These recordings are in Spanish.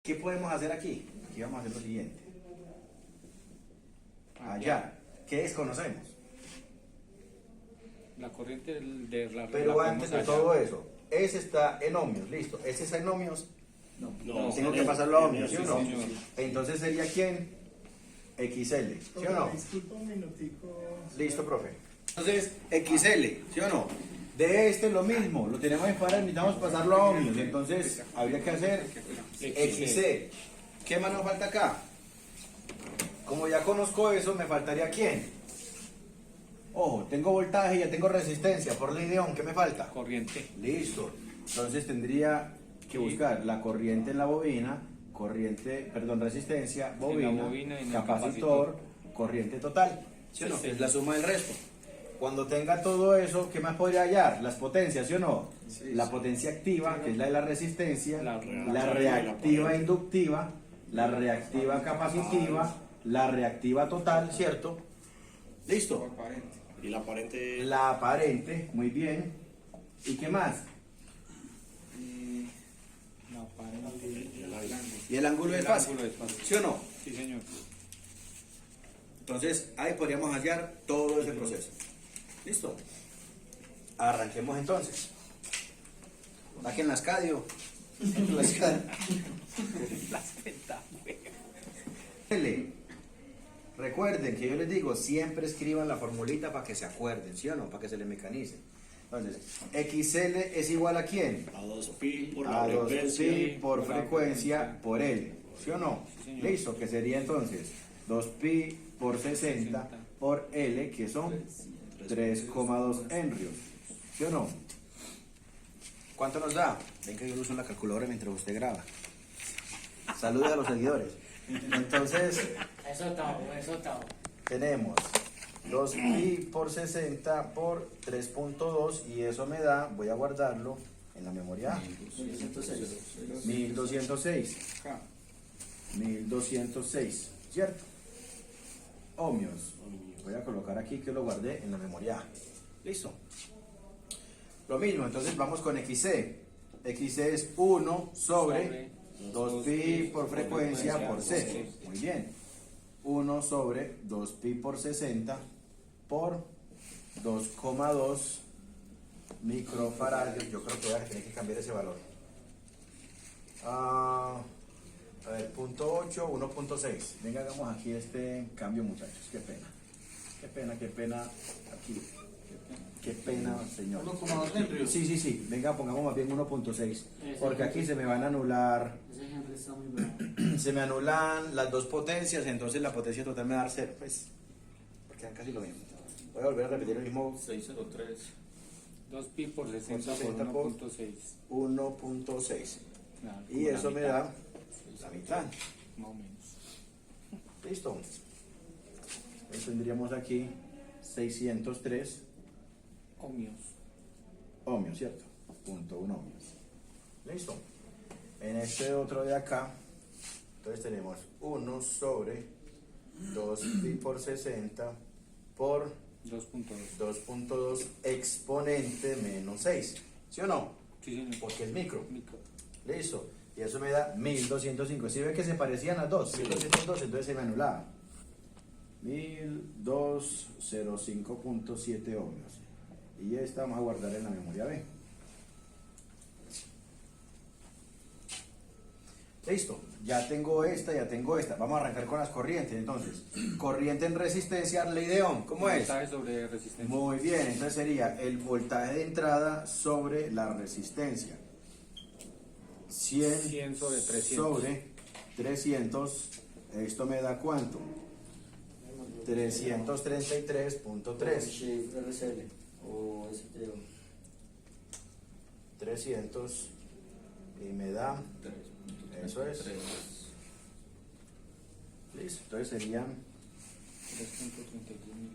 ¿Qué podemos hacer aquí? Aquí vamos a hacer lo siguiente. Allá, ¿qué desconocemos? La corriente de la Pero la antes de podemos todo hallar. eso, ese está en ohmios, listo. Ese está en ohmios. No, Tengo que pasarlo a ohmios, ¿sí sí, o no? señor. Entonces sería ¿quién? XL, ¿sí o no? Disculpa un minutico. Listo, profe. Entonces, XL, ¿sí o no? De este lo mismo, lo tenemos en farad, necesitamos pasarlo a ohmios. Entonces, habría que hacer XC. ¿Qué más nos falta acá? Como ya conozco eso, me faltaría ¿quién? Ojo, tengo voltaje y ya tengo resistencia. Por ley de Ohm, ¿qué me falta? Corriente. Listo. Entonces tendría que buscar la corriente en la bobina, resistencia, bobina, bobina y en el capacitor, corriente total. ¿Sí o no? Sí. Es la suma del resto. Cuando tenga todo eso, ¿qué más podría hallar? Las potencias, ¿sí o no? La potencia activa, que es la de la resistencia, La la reactiva inductiva, la reactiva capacitiva, la reactiva total, ¿cierto? Listo. Y la aparente. La aparente, muy bien. ¿Y qué más? La aparente. Y el ángulo es El fácil, ángulo es fácil. ¿sí o no? Sí, señor. Entonces, ahí podríamos hallar todo ese proceso. ¿Listo? Arranquemos entonces. Saquen las cadio. Las cadio. Las pentáculas. L. Recuerden que yo les digo, siempre escriban la formulita para que se acuerden, ¿sí o no? Para que se les mecanice. Entonces, XL es igual a ¿quién? A 2pi por A la 2pi frecuencia. por por la frecuencia frecuencia. por L, ¿sí o no? Sí, señor. Listo, que sería entonces 2pi por 60 por L, que son 3,2 henrios, ¿sí o no? ¿Cuánto nos da? Ven que yo uso la calculadora mientras usted graba. Saludos a los seguidores. Entonces, Eso todo. tenemos 2pi por 60 por 3.2 y eso me da, voy a guardarlo en la memoria, 1206. 1206, ¿cierto? Ohmios. Voy a colocar aquí que lo guardé en la memoria. Listo. Lo mismo, entonces vamos con XC. XC es 1 sobre 2pi por frecuencia por C. Muy bien. 1 sobre 2pi por 60 por 2,2 microfarads. Yo creo que voy a tener que cambiar ese valor. A ver, punto 8, 1.6. Venga, hagamos aquí este cambio, muchachos. Qué pena. Qué pena aquí. Qué pena, señor. 1,2 henrios. Sí. Venga, pongamos más bien 1.6. Ese Porque aquí se me van a anular. Ese ejemplo está muy bravo. Se me anulan las dos potencias, entonces la potencia total me va a dar 0. Pues, porque dan casi lo mismo. Voy a volver a repetir el mismo 603. 2pi por 60 por 60 por 1.6. 1.6. Claro, Y como la eso me mitad, da la mitad. más o menos. Listo. Entonces tendríamos aquí 603 Ohmios. ohmios, ¿cierto? Punto 1 ohmios. Listo. En este otro de acá, entonces tenemos 1 sobre 2pi por 60 por 2.2. 2.2 exponente menos 6. ¿Sí o no? Sí, señor. Porque es micro. Micro. Listo. Y eso me da 1205. Si ven que se parecían a 2, 1202, entonces se me anulaba. 1205.7 ohmios. Y esta vamos a guardar en la memoria B. Listo. Ya tengo esta. Vamos a arrancar con las corrientes. Entonces, corriente en resistencia, ley de Ohm. ¿Cómo es? Voltaje sobre resistencia. Muy bien. Entonces sería el voltaje de entrada sobre la resistencia. 100 sobre 300. sobre 300, esto me da ¿cuánto? 333.3. RCL o STO. 300 y me da, eso es. Listo, entonces serían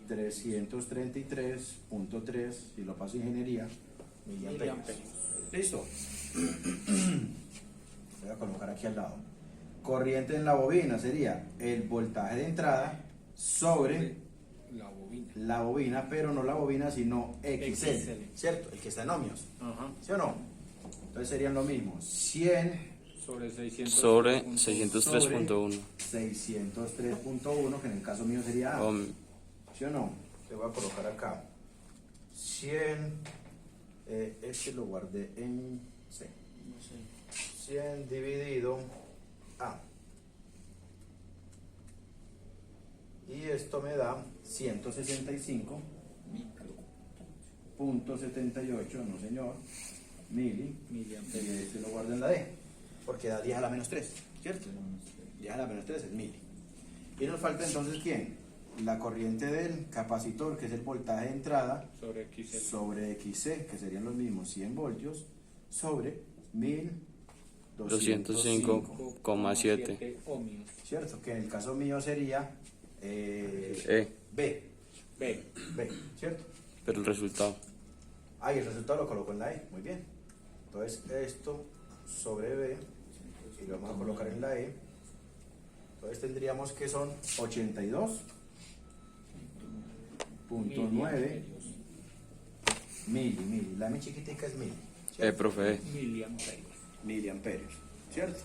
333.3, si lo paso a ingeniería, miliamperios. Listo. Voy a colocar aquí al lado. Corriente en la bobina sería el voltaje de entrada sobre La bobina. la bobina, pero no la bobina, sino XL, ¿cierto? El que está en ohmios, Ajá. ¿sí o no? Entonces serían lo mismo, 100 Sobre 600. sobre 603.1 603.1, que en el caso mío sería A. ohm. ¿Sí o no? Te voy a colocar acá 100, este lo guardé en C. 100 dividido A. Y esto me da 165.78, no señor, mili. Y este lo guardo en la D, porque da 10 a la menos 3, ¿cierto? 10 a la menos 3 es mili. Y nos falta entonces, ¿quién? La corriente del capacitor, que es el voltaje de entrada, Sobre XL. sobre XC, que serían los mismos 100 voltios, sobre 1205, 205,7 ohmios. ¿cierto? Que en el caso mío sería E, B, B. ¿cierto? pero el resultado. Ah, y el resultado lo coloco en la E, muy bien. Entonces esto sobre B, y lo vamos a colocar en la E. Entonces tendríamos que son 82.9 mili. La M chiquitica es mili, ¿cierto? Profe, Miliamperios. Miliamperios, ¿cierto?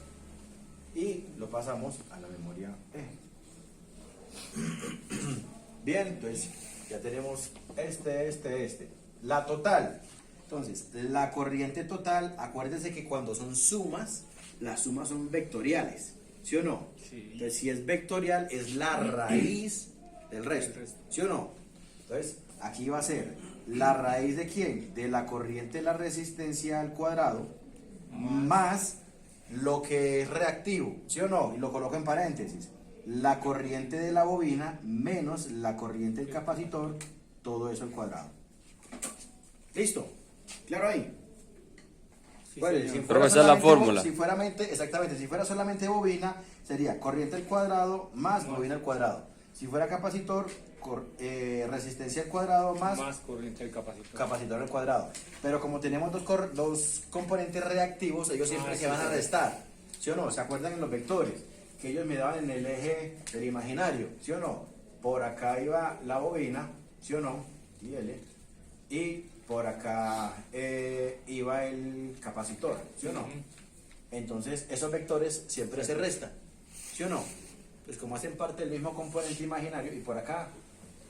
Y lo pasamos a la memoria E. Bien, entonces ya tenemos este. La total. Entonces, la corriente total, acuérdense que cuando son sumas, las sumas son vectoriales, ¿sí o no? Sí. Entonces, si es vectorial, es la raíz del resto, ¿sí o no? Entonces, aquí va a ser la raíz de quién? De la corriente de la resistencia al cuadrado, más lo que es reactivo, ¿sí o no? Y lo coloco en paréntesis. La corriente de la bobina menos la corriente del capacitor, todo eso al cuadrado. ¿Listo? ¿Claro ahí? Sí, Bueno, señor. si Pero fuera esa es la solamente fórmula. Exactamente, si fuera solamente bobina, sería corriente al cuadrado más bobina al cuadrado. Si fuera capacitor, resistencia al cuadrado más Más corriente del capacitor. capacitor al cuadrado. Pero como tenemos dos componentes reactivos, ellos siempre se sí, van a sí. restar. ¿Sí o no? ¿Se acuerdan en los vectores? Que ellos me daban en el eje del imaginario. ¿Sí o no? Por acá iba la bobina, ¿sí o no? Y L. Y por acá iba el capacitor, ¿sí o no? Ujú. Entonces esos vectores siempre se restan, ¿sí o no? Pues como hacen parte del mismo componente imaginario, y por acá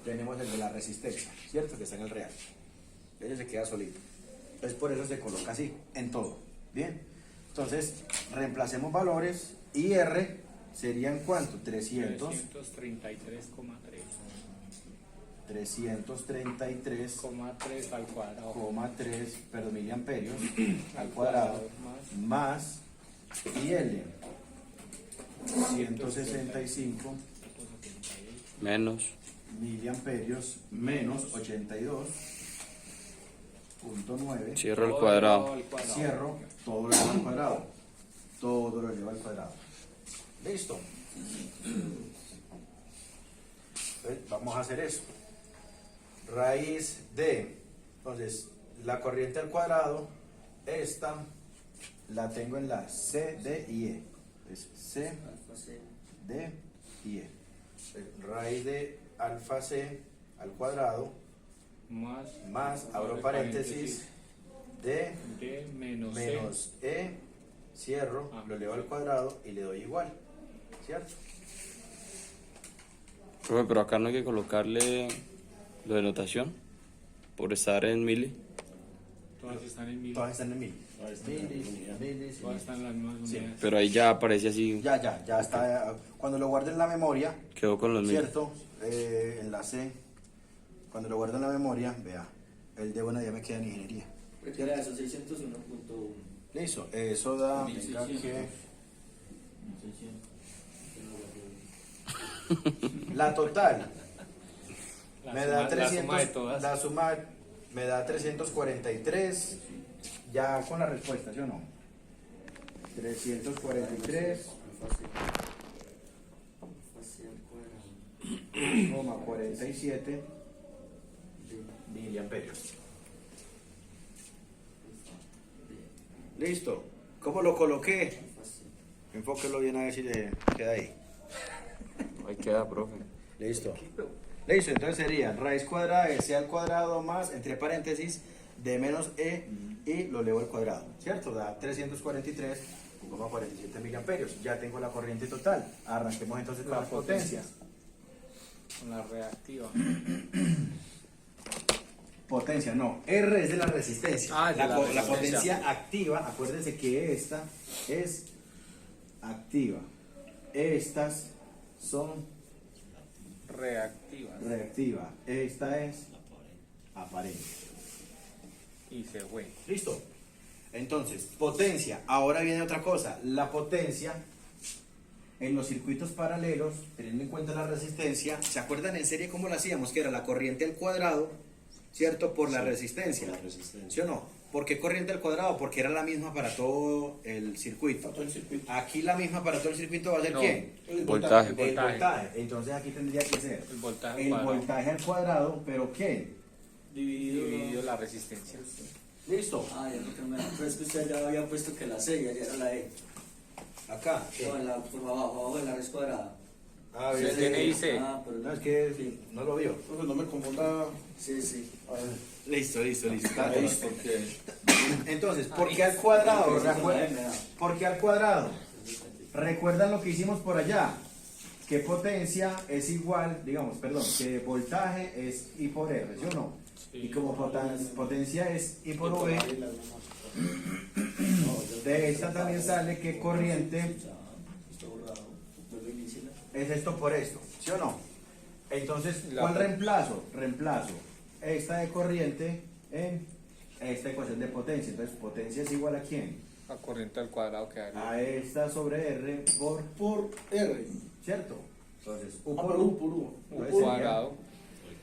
tenemos el de la resistencia, ¿cierto? Que está en el real. Ese se queda solito. Entonces por eso se coloca así, en todo. Bien. Entonces reemplacemos valores y R serían ¿cuánto? 333,3. 333,3 al cuadrado. miliamperios al cuadrado más y L 165 menos miliamperios menos 82.9. cierro el cuadrado. Cierro, todo lo llevo al cuadrado. Todo lo llevo al cuadrado. Listo. Entonces, vamos a hacer eso. Raíz de, entonces, la corriente al cuadrado, esta la tengo en la C, D y E. Es C, Alfa C. D y E. Raíz de alfa C al cuadrado más, abro paréntesis, D menos menos E, cierro, lo elevo al cuadrado y le doy igual, ¿cierto? Profe, pero acá no hay que colocarle lo de notación por estar en mili. Todas están en mil. Todas están en mil. Todas están en Milis, Todas están en las mismas unidades. Pero ahí ya aparece así, ya está. Cuando lo guarde en la memoria, quedó con los mil. ¿cierto? En la C, cuando lo guardo en la memoria, vea, el de buena ya me queda en ingeniería. ¿Qué era eso? 601.1. Listo, eso da, venga 1600. que 1600. la total me da la 300, suma de todas. la suma me da 343, ya con la respuesta, ¿sí o no? 343, Alfa C. Alfa C al cuadrado. 47 D. miliamperios. Alfa D. Listo. ¿Cómo lo coloqué? Alfa C. Enfóquelo bien a ver si le queda ahí. Ahí queda, profe. Listo. Listo, entonces sería raíz cuadrada de C al cuadrado más, entre paréntesis, D menos E y lo elevo al cuadrado, ¿cierto? Da 343.47 5,47 miliamperios. Ya tengo la corriente total. Arranquemos entonces con La las potencias. Con la reactiva. Potencia, no. R es de la resistencia. Ah, de la la resistencia. potencia activa, acuérdense que esta es activa. Estas son Reactiva. reactiva. Esta es aparente. Y se fue. ¿Listo? Entonces, potencia. Ahora viene otra cosa. La potencia en los circuitos paralelos, teniendo en cuenta la resistencia, ¿se acuerdan en serie cómo lo hacíamos? Que era la corriente al cuadrado, ¿cierto? Por la resistencia. La resistencia. ¿Sí o no? ¿Por qué corriente al cuadrado? Porque era la misma para todo el circuito. Todo el circuito. Aquí la misma para todo el circuito va a ser No. ¿quién? Voltaje. El voltaje. Entonces aquí tendría que ser El voltaje el cuadrado. voltaje al cuadrado, ¿pero qué? Dividido la resistencia. ¿Listo? Ah, ya no me pero es que usted ya había puesto que la C ya era la E. Acá. ¿qué? No, en la, por abajo de la raíz cuadrada. Ah, Sí, bien. tiene y C. Ah, pero No, es que sí. no lo vio. No me confunda. Sí, sí. Listo. Está Ahí, listo. porque Entonces, ¿por qué al cuadrado? Sí, Recuerden- ¿Por qué al cuadrado? ¿Recuerdan lo que hicimos por allá? Que potencia es igual, digamos, perdón, que voltaje es I por R, ¿sí o no? Sí. Y como potencia es I por V, de esta también sale que corriente Está borrado. Vuelve a iniciar. es esto por esto, ¿sí o no? Entonces, La- ¿cuál reemplazo? Reemplazo esta de corriente en esta ecuación de potencia. Entonces, potencia es igual a quién? La corriente al cuadrado quedaría. A esta sobre R por R. ¿cierto? Entonces, U Ah, por por U. U, por U. Un Entonces, cuadrado.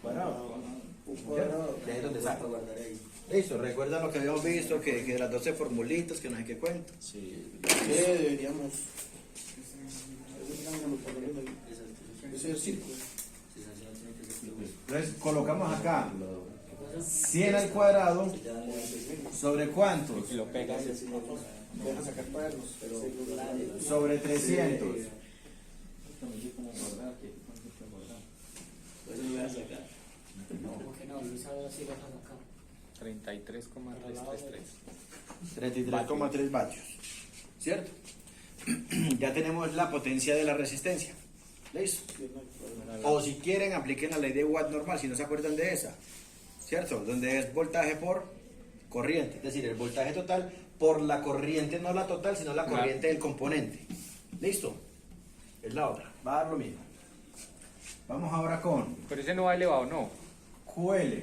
Cuadrado. U cuadrado. De ahí es donde Para sale. guardar ahí. Listo, recuerda lo que habíamos visto, que de las 12 formulitas, que no sé qué cuenta. Sí. ¿Qué deberíamos? Ese es el círculo. Sí, esa sí no tiene que ser plus. Entonces, colocamos acá 100 al cuadrado sobre cuántos? Y lo pega. Deja sacar cuadernos, pero Sobre 300. Eso lo voy a sacar. ¿Cómo que no? Luis ahora sí lo saca acá. 33,333. 33,3 vatios. ¿Cierto? Ya tenemos la potencia de la resistencia. ¿Listo? O si quieren, apliquen la ley de Watt normal, si no se acuerdan de esa. ¿Cierto? Donde es voltaje por corriente. Es decir, el voltaje total por la corriente, no la total, sino la corriente del componente. ¿Listo? Es la otra. Va a dar lo mismo. Vamos ahora con Pero ese no va elevado, no. QL.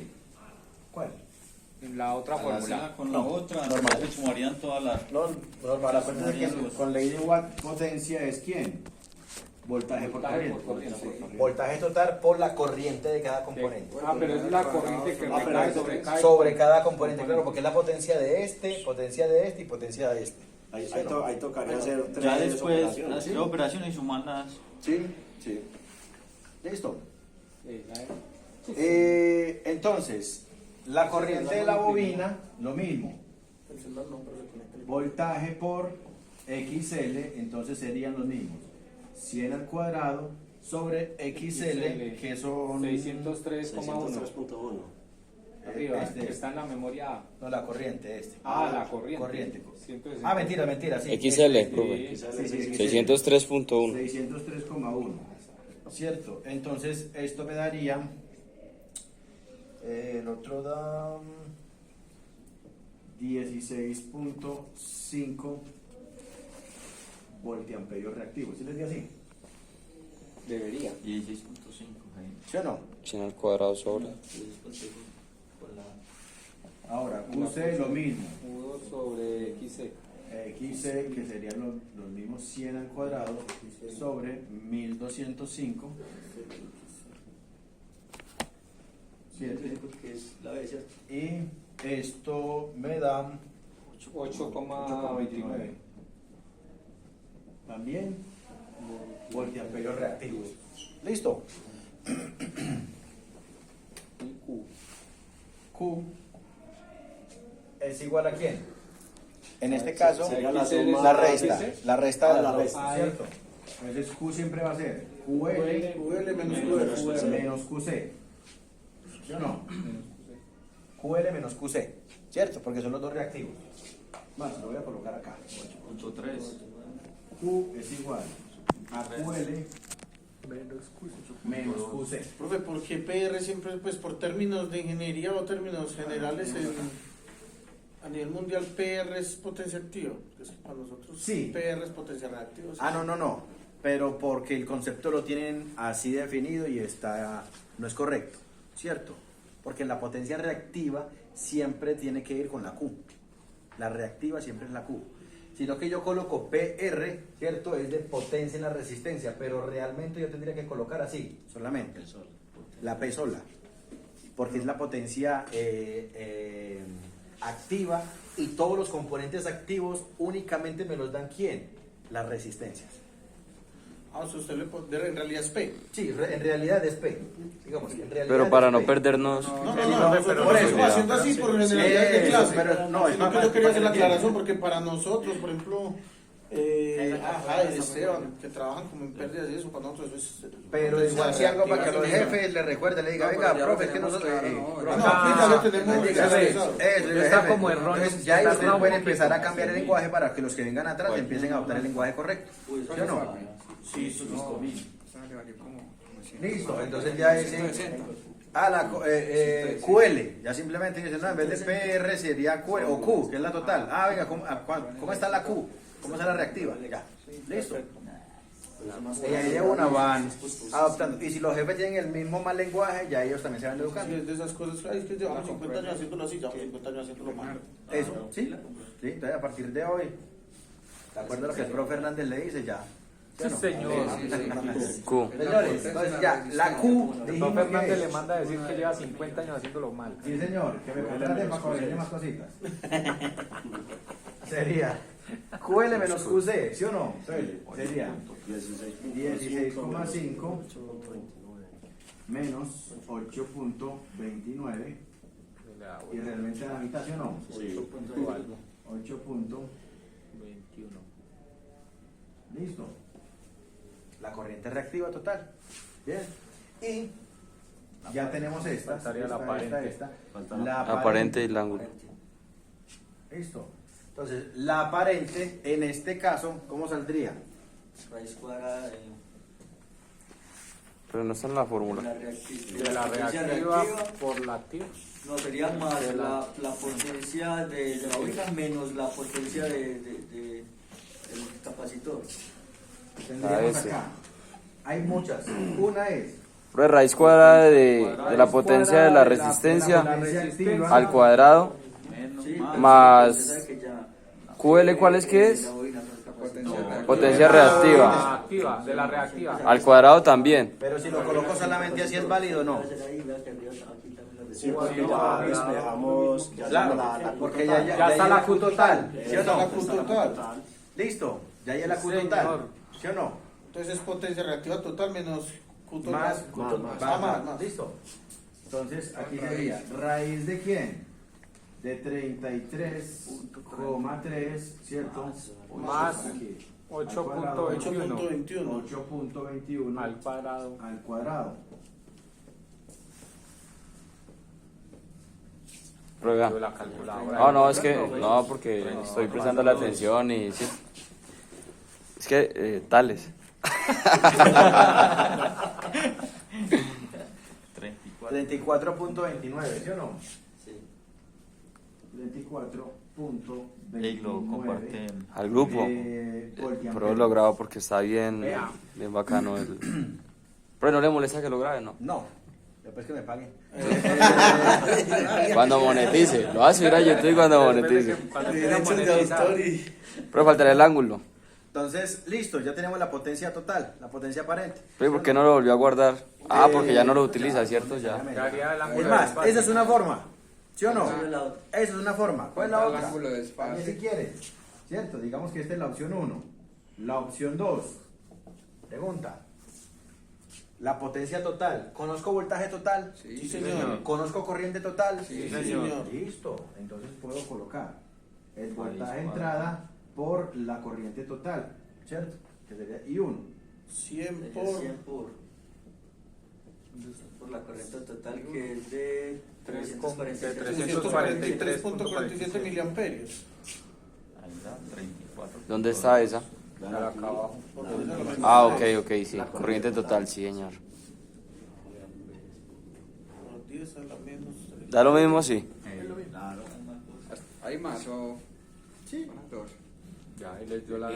¿Cuál? En la otra fórmula. Con la otra, normal, se sumarían todas las. No, normal, acuérdense que con ley de Watt potencia es ¿quién? Voltaje por Voltaje corriente. por corriente. Voltaje total por la corriente de cada componente. Ah, pero es la corriente que Ah, pero recae es sobre cada sobre cada componente, claro, porque es la potencia de este y potencia de este. ahí tocaría hacer Ya tres después operaciones. hacer operaciones y sumarlas. ¿Sí? Sí. ¿Listo? Sí, Entonces, la corriente de la bobina, lo mismo. El celular no, pero se conecta el- Voltaje por XL, entonces serían los mismos. 100 al cuadrado sobre XL, que son 603,1. 603.1. Arriba, este. que está en la memoria A. No, la corriente, este. Ah, la corriente. Corriente. 160. Ah, mentira, sí. XL, Sí, profe. Sí, sí, 603.1. 603,1. ¿Cierto? Entonces, esto me daría. El otro da 16.5 voltiamperios reactivos. ¿Sí les di así? Debería. 16.5 ahí. ¿Sí o no? 100 al cuadrado sobre. Con la Ahora, QC lo mismo. U2 sobre XC. XC, que serían los mismos 100 al cuadrado sobre 1205. 7. que es la B, ¿cierto? Y esto me da 8,29. también voltiamperios reactivos. ¿Listo? Y Q. Q es igual a quién? En este caso, Sería la XL suma la de resta. C. La resta de la las dos, resta. ¿cierto? Entonces Q siempre va a ser QL QL menos QL. menos QC. ¿Sí o no? QL menos QC, ¿cierto? Porque son los dos reactivos. Más, lo voy a colocar acá. 8.3. Q es igual a QL menos QC. Profe, ¿por qué PR siempre, pues por términos de ingeniería o términos generales, a nivel mundial PR es potencia activa? Es que para nosotros Sí. PR es potencia reactiva. ¿sí? Ah, no, pero porque el concepto lo tienen así definido y no es correcto, ¿cierto? Porque la potencia reactiva siempre tiene que ir con la Q. La reactiva siempre es la Q. Sino que yo coloco PR, ¿cierto? Es de potencia en la resistencia, pero realmente yo tendría que colocar así, solamente. La P sola. Porque es la potencia activa y todos los componentes activos únicamente me los dan ¿quién? Las resistencias. Ah, o sea, usted en realidad es P. Sí, en realidad es P. Digamos, en realidad Pero para es no P. perdernos, No, pero nosotros por lo eso, estamos haciendo así por generalidad de Eso, clase. pero no, es Sino más que yo quería hacer la para que aclaración porque para nosotros, por ejemplo, Jair, Esteban, que trabajan como en pérdidas y eso, para nosotros eso es... Pero igual si algo para que los jefes le recuerden, le diga, No, venga, pero ya profe, lo es que tenemos nosotros... claro, no, profe, no, aquí ya lo tenemos eso, claro. eso, Está jefe. como erróneo. Entonces ya Está ustedes erróneo pueden un poquito. empezar a cambiar el lenguaje para que los que vengan atrás empiecen a adoptar el lenguaje correcto. Uy, ¿Sí o no? Sí, sí, Listo, entonces ya ese... QL, ya simplemente dicen, no, en vez de PR sería QL, o Q, que es la total. Ah, venga, ¿cómo está la Q? ¿Cómo está la reactiva? Ya, listo. Y ahí de una van adoptando. Y si los jefes tienen el mismo mal lenguaje, ya ellos también se van Sí, educando. es de esas cosas, ay, es que llevamos 50 años haciéndolo así, llevamos 50 años haciéndolo mal. Eso, sí. Entonces a partir de hoy, de acuerdo a lo que el profe Hernández le dice, ya. ¿Sí o no? señor. Q. Señores, entonces ya, la Q, El dijimos profe que Hernández le es. manda a decir que lleva 50 años haciéndolo mal. Sí, señor, que me contrate para corregirle más cositas. Sería QL menos QC, ¿sí o no? Sería 16,5 menos 8.29 y realmente la mitad, ¿sí o no? 8.21. Listo. La corriente reactiva total. Bien. Y ya tenemos esta. Faltaría la aparente. La Aparente y el ángulo. Listo. Entonces, la aparente, en este caso, ¿cómo saldría? Raíz cuadrada de Pero no está en la fórmula. la De la potencia reactiva por la activa. No, sería más la potencia de la oveja menos la potencia del capacitor. Tendríamos ese. acá. Hay muchas. Una es Pero raíz cuadrada de la potencia de la resistencia activa al cuadrado Sí, más usted sabe que ya QL, ¿cuál es que es? la bobina con el capacitor. Potencia reactiva. Activa, de la reactiva. Al cuadrado también. Pero si lo coloco solamente así es válido o no. Sí, porque ya despejamos, ya Claro, la porque ya Ya está la Q total. ¿Sí o Está la no? Q total. Listo, ya hay la Q Señor. total. ¿Sí o no? Entonces es potencia reactiva total menos Q total. Más, Más. Listo. Entonces aquí sería raíz de quién? De 33,3, ¿cierto? Más Aquí. 8.21 8.21 al cuadrado. al cuadrado. Prueba. De la calculadora. No, es que no, porque estoy prestando la atención y sí. Es que tales. 34. 34.29, ¿sí o no? Sí. 34.29. Y lo comparten. Al grupo. voltiamperes. Pero lo grabo porque está bien bacano el. Pero no le molesta que lo grabe, ¿no? No, después que me paguen. Cuando monetice. Lo vas a subir a YouTube cuando monetice. Cuando quiera monetizar. Pero faltaría el ángulo. Entonces, listo, ya tenemos la potencia total, la potencia aparente. Pero ¿por qué no lo volvió a guardar? Ah, porque ya no lo utiliza, ¿cierto? Ya. Ya haría el ángulo Es de más, desfase. esa es una forma, ¿sí o no? ¿Cuál es la otra? Esa es una forma. ¿Cuál es la El otra? ángulo de desfase. También si quieres, ¿cierto? Digamos que esta es la opción 1. La opción 2. Pregunta. La potencia total. ¿Conozco voltaje total? Sí, señor. ¿Conozco corriente total? Sí, señor. Listo. Entonces puedo colocar el voltaje de entrada por la corriente total, ¿cierto? Que sería I1. 100 Por por 100 por la corriente total que es de 343. 343.47 miliamperios. Ahí está, 34. ¿Dónde está esa? Pero acá abajo. Ah, ok, sí. Corriente total, sí, señor. Los 10 a la menos 3. ¿Da lo mismo? Sí. ¿Hay más o...? Sí. Dos. Ya, ahí les dio la...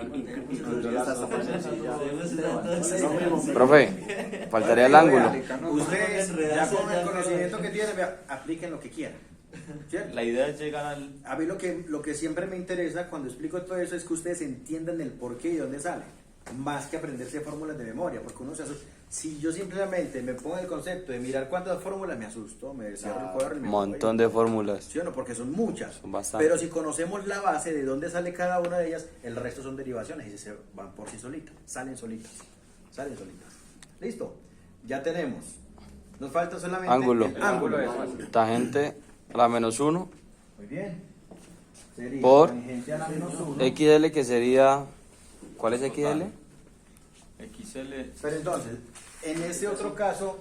Profe, faltaría el ángulo. Ustedes, ya con el conocimiento que tienen, vea, apliquen lo que quieran. ¿Cierto? La idea es llegar al... A mí lo que siempre me interesa cuando explico todo eso es que ustedes entiendan el porqué y dónde sale, más que aprenderse fórmulas de memoria, porque uno se asusta. Si yo simplemente me pongo el concepto de mirar cuántas fórmulas, me asusto, me cierro el cuadro y me Montón de fórmulas. ¿Sí o no? Porque son muchas. Son bastantes. Pero si conocemos la base de dónde sale cada una de ellas, el resto son derivaciones y se van por sí solitas, salen solitas. ¿Listo? Ya tenemos. Nos falta solamente Ángulo. el ángulo. Tangente a la menos 1 Muy bien. Sería Por tangente a la menos 1. XL, que sería... ¿Cuál es XL? XL. Pero entonces, en ese otro caso,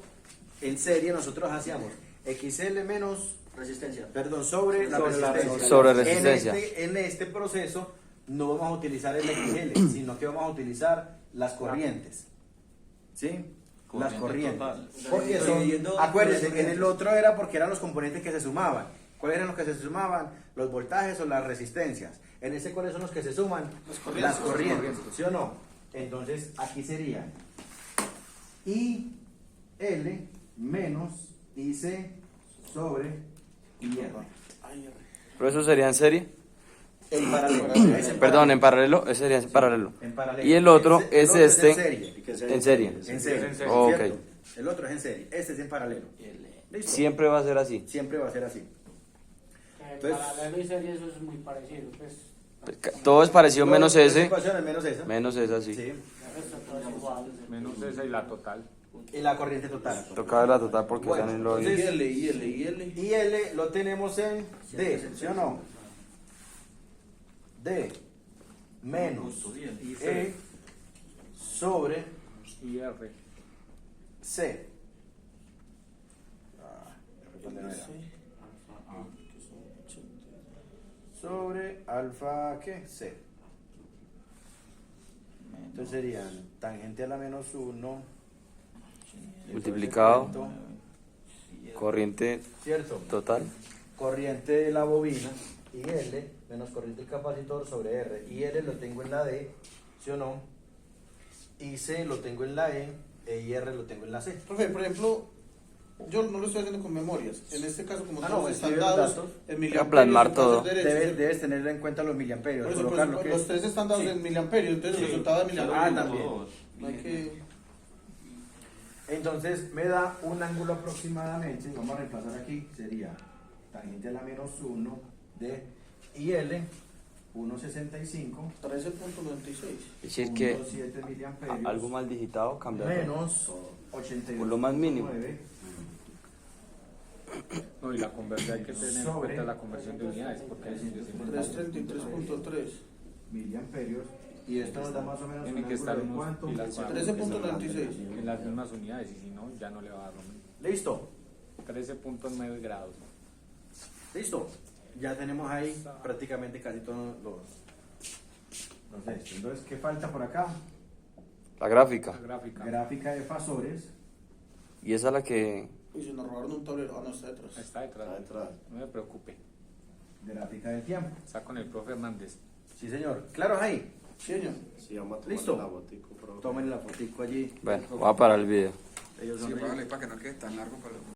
en serie nosotros hacíamos XL menos, Resistencia. perdón, sobre la resistencia. Sobre resistencia. En este proceso no vamos a utilizar el XL, sino que vamos a utilizar las corrientes. ¿Sí? Las corrientes. Total. Porque son, Dividiendo acuérdense, por en el otro era porque eran los componentes que se sumaban. ¿Cuáles eran los que se sumaban? Los voltajes o las resistencias. En este, ¿cuáles son los que se suman? Las corrientes. ¿Sí o no? Entonces, aquí sería IL menos IC sobre IR. ¿Pero eso sería en serie? En paralelo. Perdón, en paralelo. Ese sería en paralelo. En paralelo. Y el otro es otro este. en serie. En serie. En serie. En serie. Oh, ok. ¿Cierto? El otro es en serie. Este es en paralelo. ¿Listo? Siempre va a ser así. Siempre va a ser así. Entonces- Paralelo y serie, eso es muy parecido. Pues, Todo es parecido menos Las ese. ecuaciones menos esa. Menos esa, sí. Sí. el resto todo es igual. Menos esa y la total. Y la corriente total. Toca ver la total porque Bueno, están en lo... entonces- IL. Y L lo tenemos en D, ¿sí o no? D menos E sobre Y R. C. Sobre alfa, ¿qué? C. Entonces serían tangente a la menos 1 Multiplicado. Corriente ¿cierto? total. Corriente de la bobina y L menos corriente del capacitor sobre R. Y L lo tengo en la D, ¿sí o no? Y C lo tengo en la E y R lo tengo en la C. Profe, por ejemplo, yo no lo estoy haciendo con memorias. En este caso, como Ah, todos no, están escribe los dados datos. en Voy a miliamperios, plasmar entonces todo. derecho, Debes tener en cuenta los miliamperios. Por eso, colocar pues, lo que los es. tres están dados Sí. en miliamperios, entonces el resultado de miliamperios. Ah, también. No hay que... Entonces me da un ángulo aproximadamente, vamos a reemplazar aquí, sería tangente a la menos 1 de IL 1.65 13.96. Es decir que 1.7 miliamperios algo mal digitado cambia. menos 82. Por lo más mínimo. No, y la conversión hay que tener en Sobre. cuenta la conversión de unidades, porque es importante. 333.3. miliamperios y esto nos da más o menos Tiene un que estar ángulo de unos cuánto. y las 13.96. en las mismas unidades, y si no, ya no le va a dar lo mismo. Listo, 13.9 grados. listo. Ya tenemos ahí prácticamente casi todos los textos. Entonces, ¿qué falta por acá? La gráfica. La gráfica. Gráfica de fasores. Y esa es la que... Uy, se nos robaron un tablero. Ah, no, está detrás. Está detrás. No me preocupe. Gráfica del tiempo. Está con el profe Hernández. Sí, señor. ¿Claros ahí? Sí, señor. Sí, vamos a tomar ¿Listo? la botico, profe. Tomen la fotico allí. Bueno, voy a parar el video. Ellos Sí, son para que no quede tan largo para